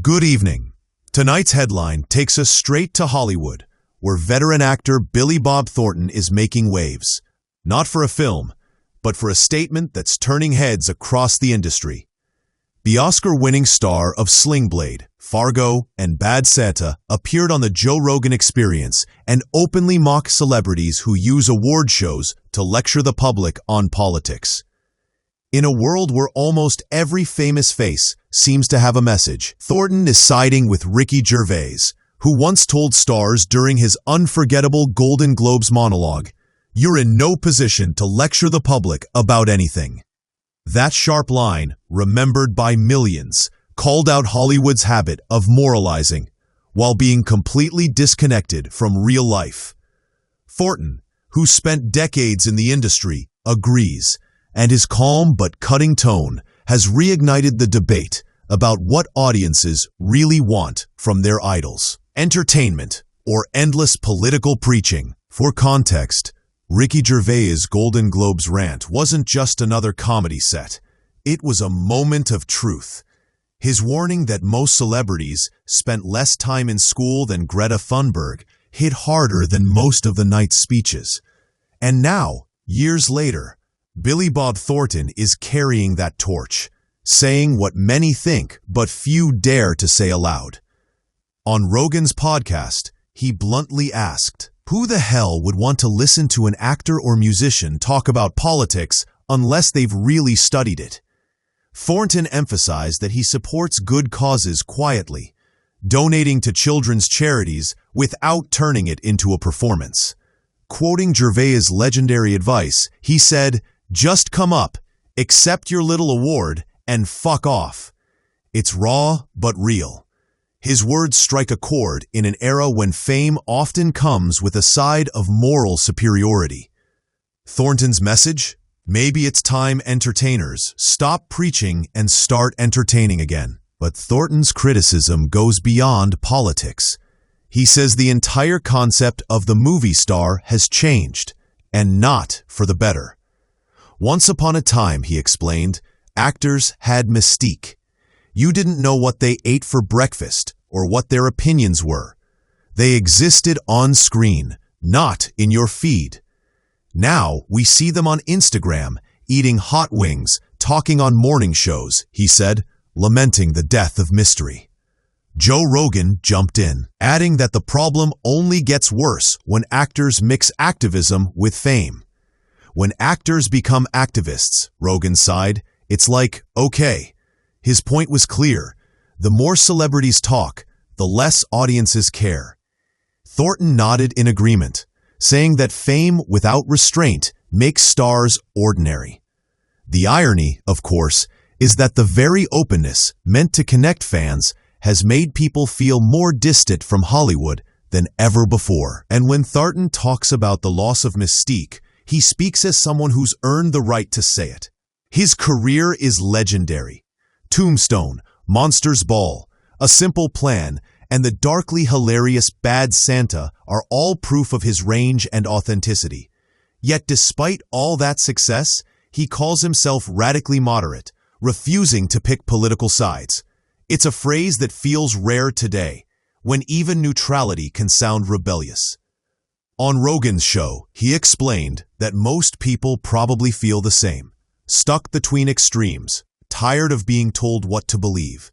Good evening. Tonight's headline takes us straight to Hollywood, where veteran actor Billy Bob Thornton is making waves. Not for a film, but for a statement that's turning heads across the industry. The Oscar-winning star of Sling Blade, Fargo, and Bad Santa appeared on the Joe Rogan Experience and openly mocked celebrities who use award shows to lecture the public on politics. In a world where almost every famous face seems to have a message, Thornton is siding with Ricky Gervais, who once told stars during his unforgettable Golden Globes monologue, "You're in no position to lecture the public about anything." That sharp line, remembered by millions, called out Hollywood's habit of moralizing while being completely disconnected from real life. Thornton, who spent decades in the industry, agrees, and his calm but cutting tone has reignited the debate about what audiences really want from their idols. Entertainment or endless political preaching. For context, Ricky Gervais' Golden Globes rant wasn't just another comedy set. It was a moment of truth. His warning that most celebrities spent less time in school than Greta Thunberg hit harder than most of the night's speeches. And now, years later, Billy Bob Thornton is carrying that torch, saying what many think but few dare to say aloud. On Rogan's podcast, he bluntly asked, "Who the hell would want to listen to an actor or musician talk about politics unless they've really studied it?" Thornton emphasized that he supports good causes quietly, donating to children's charities without turning it into a performance. Quoting Gervais' legendary advice, he said, "Just come up, accept your little award, and fuck off." It's raw but real. His words strike a chord in an era when fame often comes with a side of moral superiority. Thornton's message? Maybe it's time entertainers stop preaching and start entertaining again. But Thornton's criticism goes beyond politics. He says the entire concept of the movie star has changed, and not for the better. Once upon a time, he explained, actors had mystique. You didn't know what they ate for breakfast or what their opinions were. They existed on screen, not in your feed. Now we see them on Instagram, eating hot wings, talking on morning shows, he said, lamenting the death of mystery. Joe Rogan jumped in, adding that the problem only gets worse when actors mix activism with fame. When actors become activists, Rogan sighed, it's like, okay. His point was clear. The more celebrities talk, the less audiences care. Thornton nodded in agreement, saying that fame without restraint makes stars ordinary. The irony, of course, is that the very openness meant to connect fans has made people feel more distant from Hollywood than ever before. And when Thornton talks about the loss of mystique, he speaks as someone who's earned the right to say it. His career is legendary. Tombstone, Monsters Ball, A Simple Plan, and the darkly hilarious Bad Santa are all proof of his range and authenticity. Yet despite all that success, he calls himself radically moderate, refusing to pick political sides. It's a phrase that feels rare today, when even neutrality can sound rebellious. On Rogan's show, he explained that most people probably feel the same, stuck between extremes, tired of being told what to believe.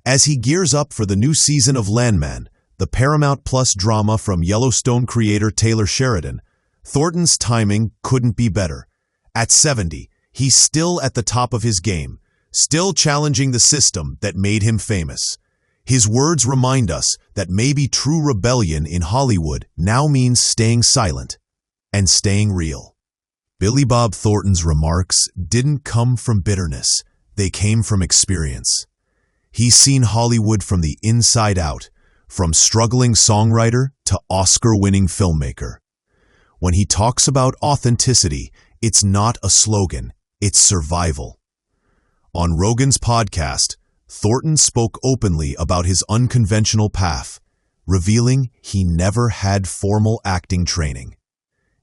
As he gears up for the new season of Landman, the Paramount Plus drama from Yellowstone creator Taylor Sheridan, Thornton's timing couldn't be better. At 70, he's still at the top of his game, still challenging the system that made him famous. His words remind us that maybe true rebellion in Hollywood now means staying silent and staying real. Billy Bob Thornton's remarks didn't come from bitterness. They came from experience. He's seen Hollywood from the inside out, from struggling songwriter to Oscar-winning filmmaker. When he talks about authenticity, it's not a slogan, it's survival. On Rogan's podcast, Thornton spoke openly about his unconventional path, revealing he never had formal acting training.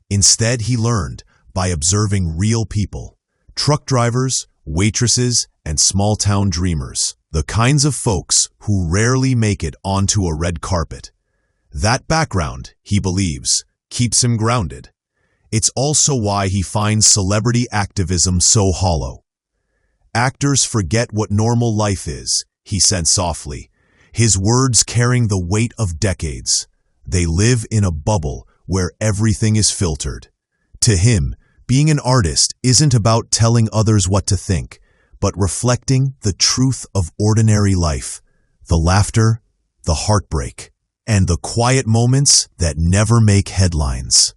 Instead, he learned by observing real people, truck drivers, waitresses, and small-town dreamers. the kinds of folks who rarely make it onto a red carpet. That background, he believes, keeps him grounded. It's also why he finds celebrity activism so hollow. Actors forget what normal life is, he said softly, his words carrying the weight of decades. They live in a bubble where everything is filtered. To him, being an artist isn't about telling others what to think, but reflecting the truth of ordinary life, the laughter, the heartbreak, and the quiet moments that never make headlines.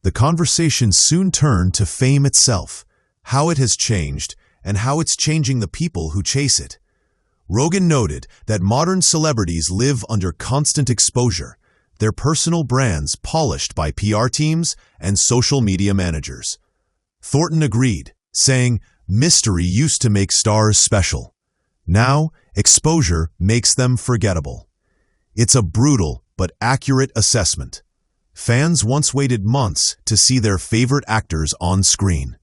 The conversation soon turned to fame itself, how it has changed, and how it's changing the people who chase it. Rogan noted that modern celebrities live under constant exposure, their personal brands polished by PR teams and social media managers. Thornton agreed, saying, "Mystery used to make stars special. Now, exposure makes them forgettable." It's a brutal but accurate assessment. Fans once waited months to see their favorite actors on screen.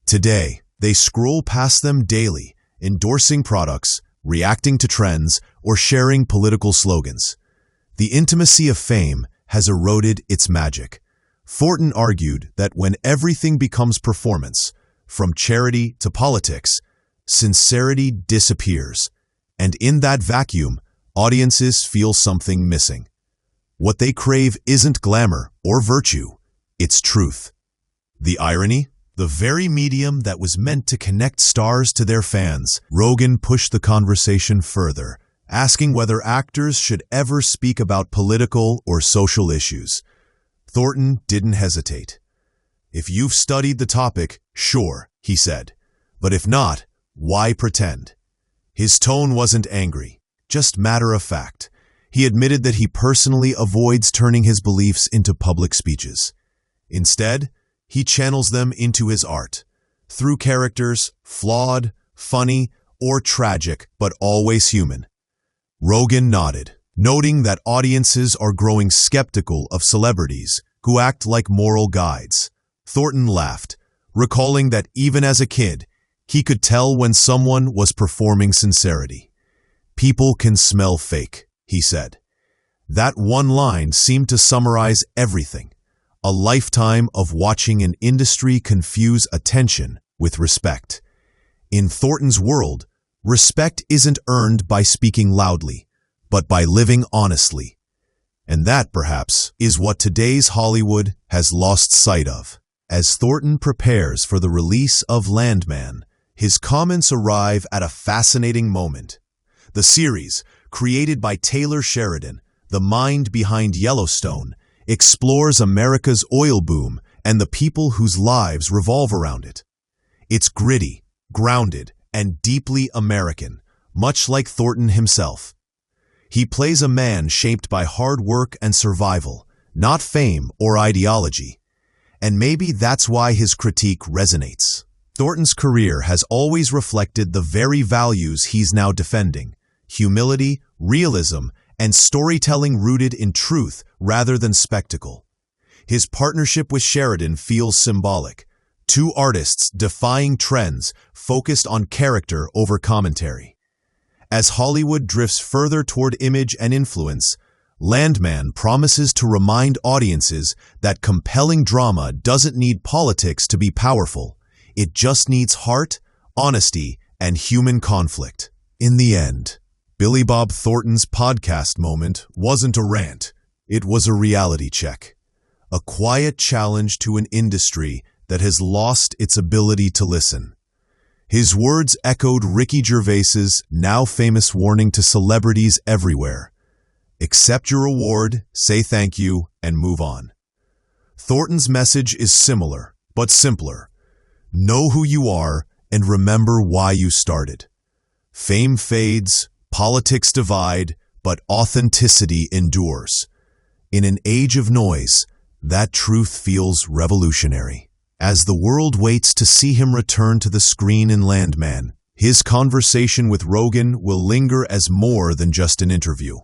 Today, they scroll past them daily, endorsing products, reacting to trends, or sharing political slogans. The intimacy of fame has eroded its magic. Thornton argued that when everything becomes performance, from charity to politics, sincerity disappears, and in that vacuum, audiences feel something missing. What they crave isn't glamour or virtue, it's truth. The irony? The very medium that was meant to connect stars to their fans. Rogan pushed the conversation further, asking whether actors should ever speak about political or social issues. Thornton didn't hesitate. "If you've studied the topic, sure," he said. "But if not, why pretend?" His tone wasn't angry, just matter of fact. He admitted that he personally avoids turning his beliefs into public speeches. Instead, he channels them into his art, through characters, flawed, funny, or tragic, but always human. Rogan nodded, noting that audiences are growing skeptical of celebrities who act like moral guides. Thornton laughed, recalling that even as a kid, he could tell when someone was performing sincerity. "People can smell fake," he said. That one line seemed to summarize everything. A lifetime of watching an industry confuse attention with respect. In Thornton's world, respect isn't earned by speaking loudly, but by living honestly. And that, perhaps, is what today's Hollywood has lost sight of. As Thornton prepares for the release of Landman, his comments arrive at a fascinating moment. The series, created by Taylor Sheridan, the mind behind Yellowstone, explores America's oil boom and the people whose lives revolve around it. It's gritty, grounded, and deeply American, much like Thornton himself. He plays a man shaped by hard work and survival, not fame or ideology. And maybe that's why his critique resonates. Thornton's career has always reflected the very values he's now defending: humility, realism, and storytelling rooted in truth rather than spectacle. His partnership with Sheridan feels symbolic. Two artists defying trends focused on character over commentary. As Hollywood drifts further toward image and influence, Landman promises to remind audiences that compelling drama doesn't need politics to be powerful. It just needs heart, honesty, and human conflict. In the end, Billy Bob Thornton's podcast moment wasn't a rant. It was a reality check. A quiet challenge to an industry that has lost its ability to listen. His words echoed Ricky Gervais's now famous warning to celebrities everywhere: accept your reward, say thank you, and move on. Thornton's message is similar, but simpler. Know who you are and remember why you started. Fame fades, politics divide, but authenticity endures. In an age of noise, that truth feels revolutionary. As the world waits to see him return to the screen in Landman, his conversation with Rogan will linger as more than just an interview.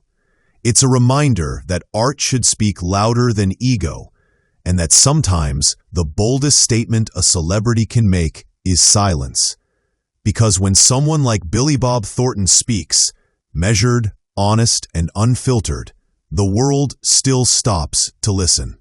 It's a reminder that art should speak louder than ego, and that sometimes the boldest statement a celebrity can make is silence. Because when someone like Billy Bob Thornton speaks, measured, honest, and unfiltered, the world still stops to listen.